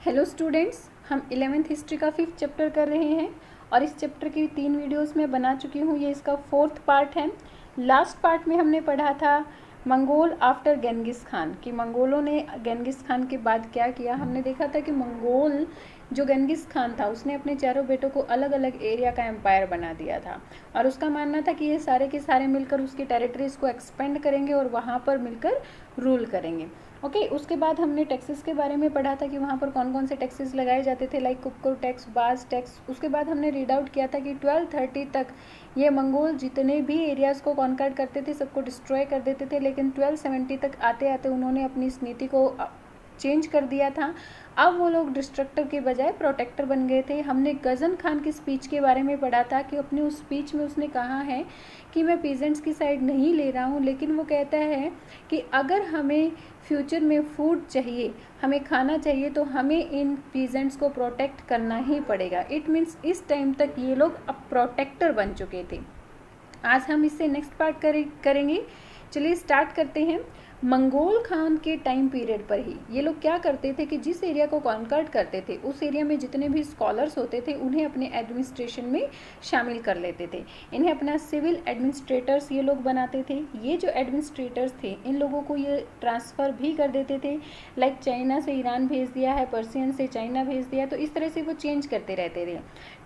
Hello students, हम 11th history का 5th chapter कर रहे हैं और इस चैप्टर की 3 वीडियोस में बना चुकी हूँ। ये इसका 4th पार्ट है। लास्ट पार्ट में हमने पढ़ा था मंगोल आफ्टर गेंगिस खान, कि मंगोलों ने गेंगिस खान के बाद क्या किया। हमने देखा था कि मंगोल जो गेंगिस खान था उसने अपने चारों बेटों को अलग अलग एरिया का एम्पायर बना दिया था और उसका मानना था कि ये सारे के सारे मिलकर उसकी टेरिटरीज़ को एक्सपेंड करेंगे और वहाँ पर मिलकर रूल करेंगे। उसके बाद हमने टैक्सेस के बारे में पढ़ा था कि वहाँ पर कौन कौन से टैक्सेस लगाए जाते थे, लाइक कुक्कुर टैक्स, बाज टैक्स। उसके बाद हमने रीड आउट किया था कि 1230 तक ये मंगोल जितने भी एरियाज़ को कॉन्कर करते थे सबको डिस्ट्रॉय कर देते थे, लेकिन 1270 तक आते आते उन्होंने अपनी इस नीति को चेंज कर दिया था। अब वो लोग डिस्ट्रक्टर के बजाय प्रोटेक्टर बन गए थे। हमने गजन खान की स्पीच के बारे में पढ़ा था कि अपनी उस स्पीच में उसने कहा है कि मैं पीजेंट्स की साइड नहीं ले रहा हूँ, लेकिन वो कहता है कि अगर हमें फ्यूचर में फूड चाहिए, हमें खाना चाहिए, तो हमें इन पीजेंट्स को प्रोटेक्ट करना ही पड़ेगा। इट मीन्स इस टाइम तक ये लोग अब प्रोटेक्टर बन चुके थे। आज हम इससे नेक्स्ट पार्ट करेंगे। चलिए स्टार्ट करते हैं। मंगोल खान के टाइम पीरियड पर ही ये लोग क्या करते थे कि जिस एरिया को कॉन्कर्ड करते थे उस एरिया में जितने भी स्कॉलर्स होते थे उन्हें अपने एडमिनिस्ट्रेशन में शामिल कर लेते थे। इन्हें अपना सिविल एडमिनिस्ट्रेटर्स ये लोग बनाते थे। ये जो एडमिनिस्ट्रेटर्स थे इन लोगों को ये ट्रांसफ़र भी कर देते थे, लाइक चाइना से ईरान भेज दिया है, पर्सियन से चाइना भेज दिया, तो इस तरह से वो चेंज करते रहते थे।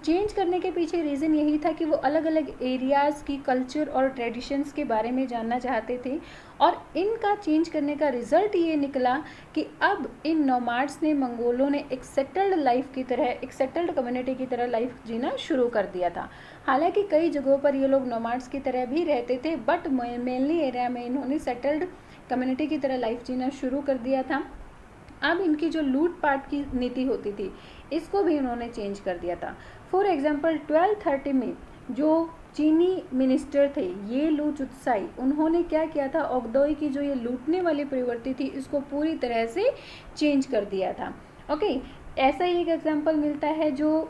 चेंज करने के पीछे रीज़न यही था कि वो अलग अलग एरियाज़ की कल्चर और ट्रेडिशंस के बारे में जानना चाहते थे और इनका चेंज करने का रिजल्ट ये निकला कि अब इन नोमाड्स ने, मंगोलों ने एक सेटल्ड लाइफ की तरह, एक सेटल्ड कम्युनिटी की तरह लाइफ जीना शुरू कर दिया था। हालांकि कई जगहों पर ये लोग नोमाड्स की तरह भी रहते थे, बट मेनली एरिया में इन्होंने सेटल्ड कम्युनिटी की तरह लाइफ जीना शुरू कर दिया था। अब इनकी जो लूट पाट की नीति होती थी इसको भी इन्होंने चेंज कर दिया था। फॉर एग्जाम्पल 1230 में जो चीनी मिनिस्टर थे ये लू चुत्साई, उन्होंने क्या किया था, ओगदोई की जो ये लूटने वाली प्रवृत्ति थी इसको पूरी तरह से चेंज कर दिया था। ऐसा ही एक एग्जाम्पल मिलता है जो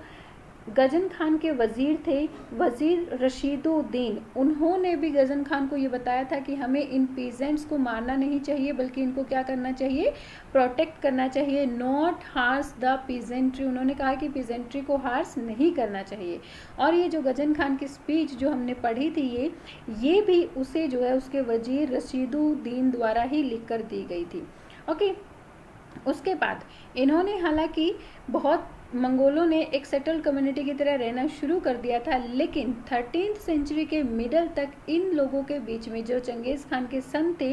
गजन खान के वज़ीर थे, वज़ीर रशीदुद्दीन। उन्होंने भी गजन खान को ये बताया था कि हमें इन पीजेंट्स को मारना नहीं चाहिए, बल्कि इनको क्या करना चाहिए, प्रोटेक्ट करना चाहिए, नॉट हार्स द पीजेंट्री। उन्होंने कहा कि पीजेंट्री को हार्स नहीं करना चाहिए। और ये जो गजन खान की स्पीच जो हमने पढ़ी थी ये भी उसे जो है उसके वज़ीर रशीदुद्दीन द्वारा ही लिख कर दी गई थी। उसके बाद इन्होंने, हालांकि बहुत मंगोलों ने एक सेटल्ड कम्युनिटी की तरह रहना शुरू कर दिया था, लेकिन 13th सेंचुरी के मिडल तक इन लोगों के बीच में, जो चंगेज़ खान के सन थे,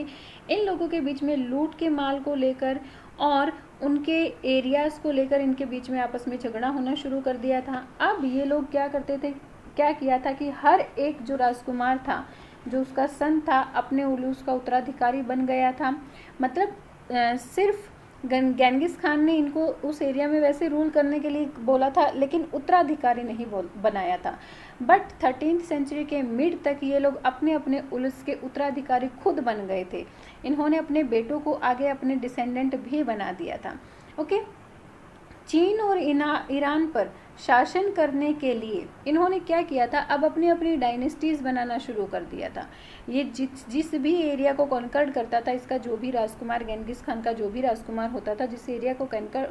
इन लोगों के बीच में लूट के माल को लेकर और उनके एरियाज़ को लेकर इनके बीच में आपस में झगड़ा होना शुरू कर दिया था। अब ये लोग क्या करते थे, क्या किया था कि हर एक जो राजकुमार था, जो उसका सन था, अपने उलूस का उत्तराधिकारी बन गया था। मतलब सिर्फ गेंगिस खान ने इनको उस एरिया में वैसे रूल करने के लिए बोला था, लेकिन उत्तराधिकारी नहीं बनाया था। बट 13th सेंचुरी के मिड तक ये लोग अपने अपने उलूस के उत्तराधिकारी खुद बन गए थे। इन्होंने अपने बेटों को आगे अपने डिसेंडेंट भी बना दिया था। चीन और ईरान पर शासन करने के लिए इन्होंने क्या किया था, अब अपनी अपनी डायनेस्टीज़ बनाना शुरू कर दिया था। ये जिस भी एरिया को कॉन्कर्ड करता था, इसका जो भी राजकुमार, गेंगिस खान का जो भी राजकुमार होता था, जिस एरिया को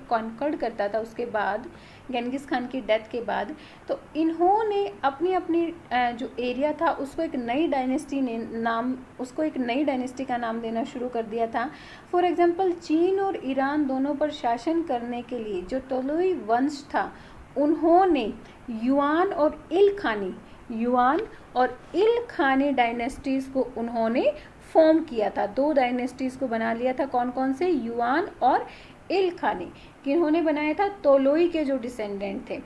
कॉन्कर्ड करता था, उसके बाद गेंगिस खान की डेथ के बाद, तो इन्होंने अपनी अपनी जो एरिया था उसको एक नई डायनेस्टी का नाम देना शुरू कर दिया था। फॉर एग्जाम्पल खान और ईरान दोनों पर शासन करने के लिए जो तोलुई वंश था, उन्होंने युआन और इल खानी डायनेस्टीज़ को उन्होंने फॉर्म किया था। 2 डायनेस्टीज़ को बना लिया था। कौन कौन से, युआन और इल खानी, किन्होंने बनाया था, तोलोई के जो डिसेंडेंट थे।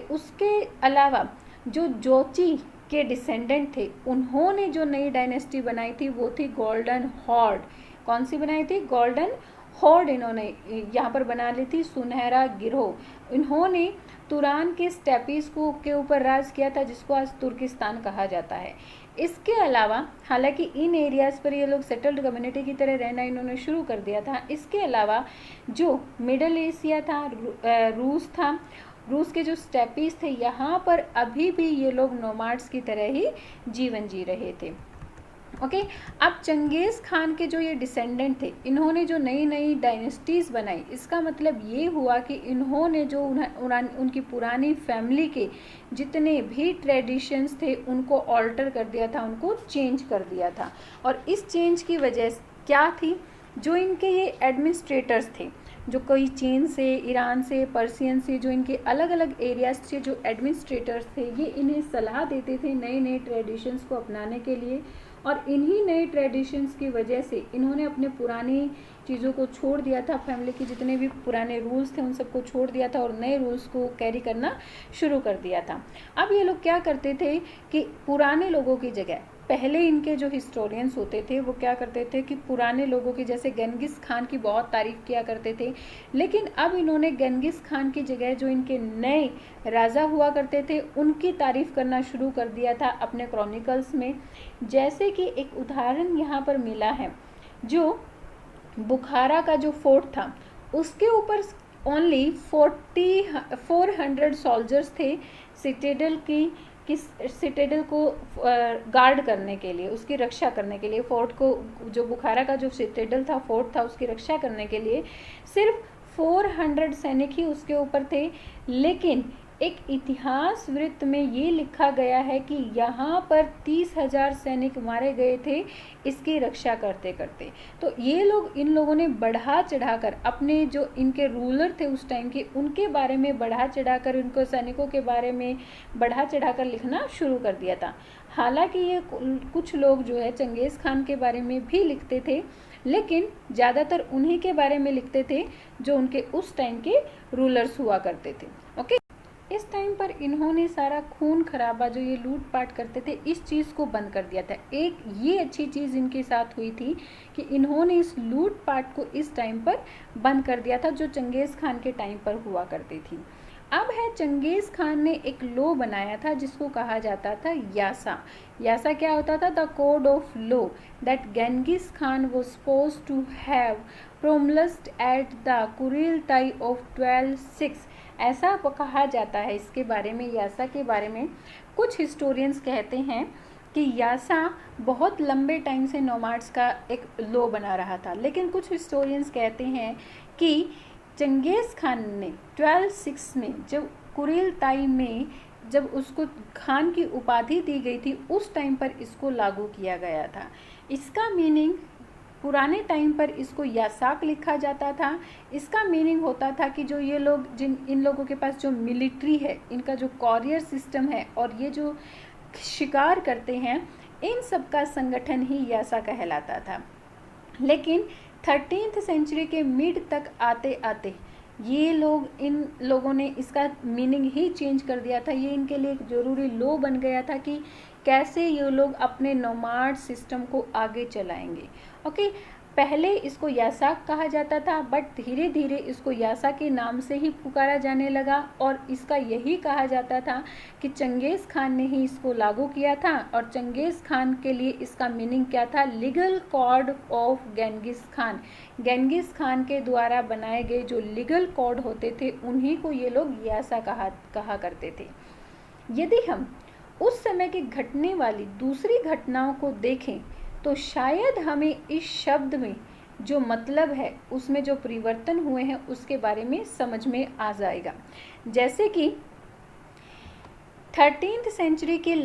उसके अलावा जो जोची के डिसेंडेंट थे, उन्होंने जो नई डायनेस्टी बनाई थी वो थी गोल्डन हॉर्ड। कौन सी बनाई थी, गोल्डन हॉर्ड। इन्होंने यहाँ पर बना ली थी, सुनहरा गिरोह। इन्होंने तुरान के स्टेपीज के ऊपर राज किया था, जिसको आज तुर्किस्तान कहा जाता है। इसके अलावा, हालांकि इन एरियाज़ पर ये लोग सेटल्ड कम्युनिटी की तरह रहना इन्होंने शुरू कर दिया था। इसके अलावा जो मिडल एशिया था, रूस था, रूस के जो स्टेपीज थे, यहाँ पर अभी भी ये लोग नोमाड्स की तरह ही जीवन जी रहे थे। ओके। अब चंगेज़ खान के जो ये डिसेंडेंट थे, इन्होंने जो नई नई डायनेस्टीज़ बनाई, इसका मतलब ये हुआ कि इन्होंने जो उनकी पुरानी फैमिली के जितने भी ट्रेडिशंस थे उनको ऑल्टर कर दिया था, उनको चेंज कर दिया था। और इस चेंज की वजह क्या थी, जो इनके ये एडमिनिस्ट्रेटर्स थे, जो कोई चीन से, ईरान से, पर्सियन से, जो इनके अलग अलग एरियाज से जो एडमिनिस्ट्रेटर्स थे, ये इन्हें सलाह देते थे नए नए ट्रेडिशंस को अपनाने के लिए। और इन्हीं नए ट्रेडिशंस की वजह से इन्होंने अपने पुरानी चीज़ों को छोड़ दिया था, फैमिली के जितने भी पुराने रूल्स थे उन सबको छोड़ दिया था और नए रूल्स को कैरी करना शुरू कर दिया था। अब ये लोग क्या करते थे कि पुराने लोगों की जगह, पहले इनके जो हिस्टोरियंस होते थे वो क्या करते थे कि पुराने लोगों की, जैसे गेंगिस खान की बहुत तारीफ किया करते थे, लेकिन अब इन्होंने गेंगिस खान की जगह जो इनके नए राजा हुआ करते थे उनकी तारीफ करना शुरू कर दिया था अपने क्रॉनिकल्स में। जैसे कि एक उदाहरण यहाँ पर मिला है, जो बुखारा का जो फोर्ट था उसके ऊपर ओनली 400 सोल्जर्स थे सिटाडेल की सिटाडेल को गार्ड करने के लिए, उसकी रक्षा करने के लिए, फोर्ट को, जो बुखारा का जो सिटाडेल था, फोर्ट था, उसकी रक्षा करने के लिए सिर्फ 400 सैनिक ही उसके ऊपर थे। लेकिन एक इतिहास वृत्त में ये लिखा गया है कि यहाँ पर 30,000 सैनिक मारे गए थे इसकी रक्षा करते करते। तो ये लोग, इन लोगों ने बढ़ा चढ़ाकर अपने जो इनके रूलर थे उस टाइम के, उनके बारे में बढ़ा चढ़ाकर, उनको सैनिकों के बारे में बढ़ा चढ़ाकर लिखना शुरू कर दिया था। हालांकि ये कुछ लोग जो है चंगेज़ खान के बारे में भी लिखते थे, लेकिन ज़्यादातर उन्हीं के बारे में लिखते थे जो उनके उस टाइम के रूलर्स हुआ करते थे। ओके, इस टाइम पर इन्होंने सारा खून खराबा, जो ये लूटपाट करते थे, इस चीज़ को बंद कर दिया था। एक ये अच्छी चीज़ इनके साथ हुई थी कि इन्होंने इस लूटपाट को इस टाइम पर बंद कर दिया था जो चंगेज़ खान के टाइम पर हुआ करती थी। अब है, चंगेज़ खान ने एक लॉ बनाया था जिसको कहा जाता था यासा। यासा क्या होता था? The code of law that Genghis Khan was supposed to have promulgated at the kurultai of 1206, ऐसा कहा जाता है इसके बारे में, यासा के बारे में। कुछ हिस्टोरियंस कहते हैं कि यासा बहुत लंबे टाइम से नोमाड्स का एक लॉ बना रहा था, लेकिन कुछ हिस्टोरियंस कहते हैं कि चंगेज़ खान ने 1206 में, जब कुरिल ताई में जब उसको खान की उपाधि दी गई थी, उस टाइम पर इसको लागू किया गया था। इसका मीनिंग, पुराने टाइम पर इसको यासाक लिखा जाता था। इसका मीनिंग होता था कि जो ये लोग, इन लोगों के पास जो मिलिट्री है, इनका जो कॉरियर सिस्टम है और ये जो शिकार करते हैं, इन सब का संगठन ही यासा कहलाता था। लेकिन 13th सेंचुरी के मिड तक आते आते ये लोग, इन लोगों ने इसका मीनिंग ही चेंज कर दिया था। ये इनके लिए एक ज़रूरी लॉ बन गया था कि कैसे ये लोग अपने नोमाड सिस्टम को आगे चलाएंगे। ओके, पहले इसको यासाक कहा जाता था, बट धीरे धीरे इसको यासा के नाम से ही पुकारा जाने लगा और इसका यही कहा जाता था कि चंगेज़ खान ने ही इसको लागू किया था। और चंगेज़ खान के लिए इसका मीनिंग क्या था? Legal code of Genghis Khan. Genghis Khan के द्वारा बनाए गए जो लीगल कोड होते थे उन्हीं को ये लोग यासा कहा करते थे। यदि हम उस समय की घटने वाली दूसरी घटनाओं को देखें तो शायद हमें इस शब्द में जो मतलब है, उसमें जो परिवर्तन हुए हैं, उसके बारे में समझ में आ जाएगा। जैसे कि 13th सेंचुरी के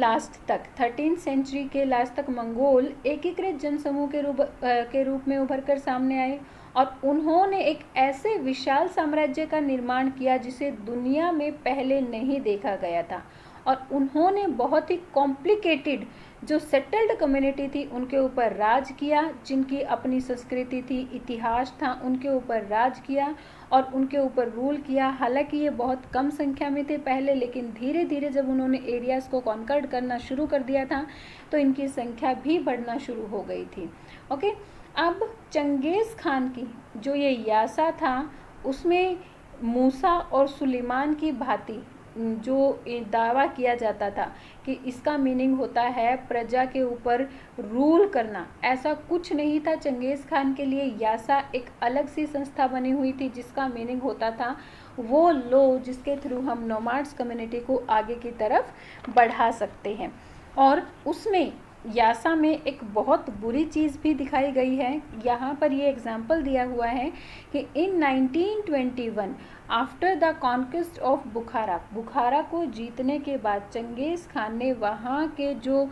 लास्ट तक मंगोल एकीकृत जनसमूह के रूप में उभर कर सामने आए और उन्होंने एक ऐसे विशाल साम्राज्य का निर्माण किया जिसे दुनिया में पहले नहीं देखा गया था। और उन्होंने बहुत ही कॉम्प्लिकेटेड जो सेटल्ड कम्युनिटी थी उनके ऊपर राज किया, जिनकी अपनी संस्कृति थी, इतिहास था, उनके ऊपर राज किया और उनके ऊपर रूल किया। हालांकि ये बहुत कम संख्या में थे पहले, लेकिन धीरे धीरे जब उन्होंने एरियाज़ को कॉन्कर्ड करना शुरू कर दिया था तो इनकी संख्या भी बढ़ना शुरू हो गई थी। ओके, अब चंगेज़ खान की जो ये यासा था उसमें मूसा और सुलेमान की भांति जो दावा किया जाता था कि इसका मीनिंग होता है प्रजा के ऊपर रूल करना, ऐसा कुछ नहीं था। चंगेज़ खान के लिए यासा एक अलग सी संस्था बनी हुई थी जिसका मीनिंग होता था वो लॉ जिसके थ्रू हम नोमाड्स कम्युनिटी को आगे की तरफ बढ़ा सकते हैं। और उसमें यासा में एक बहुत बुरी चीज़ भी दिखाई गई है। यहाँ पर ये एग्जाम्पल दिया हुआ है कि इन 1921 आफ्टर द कॉन्क्वेस्ट ऑफ बुखारा को जीतने के बाद चंगेज़ खान ने वहाँ के जो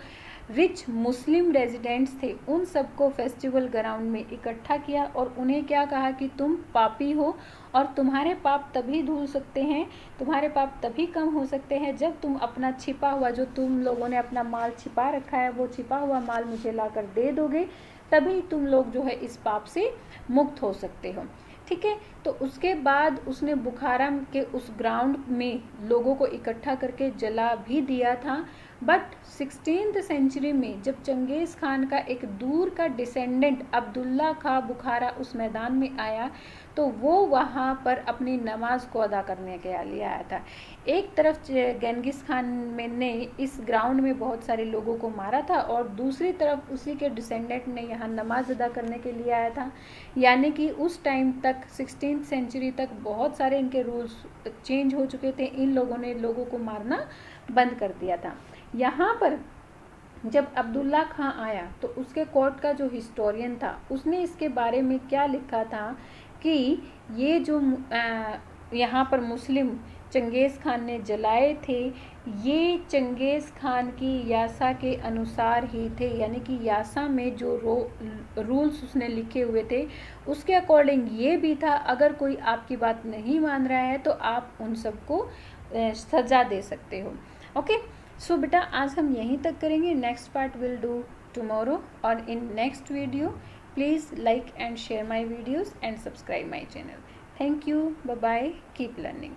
रिच मुस्लिम रेजिडेंट्स थे उन सबको फेस्टिवल ग्राउंड में इकट्ठा किया और उन्हें क्या कहा कि तुम पापी हो और तुम्हारे पाप तभी धुल सकते हैं, तुम्हारे पाप तभी कम हो सकते हैं जब तुम अपना छिपा हुआ, जो तुम लोगों ने अपना माल छिपा रखा है, वो छिपा हुआ माल मुझे लाकर दे दोगे, तभी तुम लोग जो है इस पाप से मुक्त हो सकते हो। ठीक है, तो उसके बाद उसने बुखारा के उस ग्राउंड में लोगों को इकट्ठा करके जला भी दिया था। बट 16th सेंचुरी में जब चंगेज़ खान का एक दूर का डिसेंडेंट अब्दुल्ला खां बुखारा उस मैदान में आया तो वो वहाँ पर अपनी नमाज को अदा करने के लिए आया था। एक तरफ गेंगिस खान ने इस ग्राउंड में बहुत सारे लोगों को मारा था और दूसरी तरफ उसी के डिसेंडेंट ने यहाँ नमाज अदा करने के लिए आया था। यानी कि उस टाइम तक 16th सेंचुरी तक बहुत सारे इनके रूल्स चेंज हो चुके थे, इन लोगों ने लोगों को मारना बंद कर दिया था। यहाँ पर जब अब्दुल्ला खां आया तो उसके कोर्ट का जो हिस्टोरियन था उसने इसके बारे में क्या लिखा था कि ये जो यहाँ पर मुस्लिम चंगेज़ खान ने जलाए थे ये चंगेज़ खान की यासा के अनुसार ही थे, यानी कि यासा में जो रूल्स उसने लिखे हुए थे उसके अकॉर्डिंग ये भी था। अगर कोई आपकी बात नहीं मान रहा है तो आप उन सबको सज़ा दे सकते हो। ओके, सो बेटा आज हम यहीं तक करेंगे, next part will do tomorrow. और in next video please like and share my videos and subscribe my channel. Thank you, bye bye, keep learning.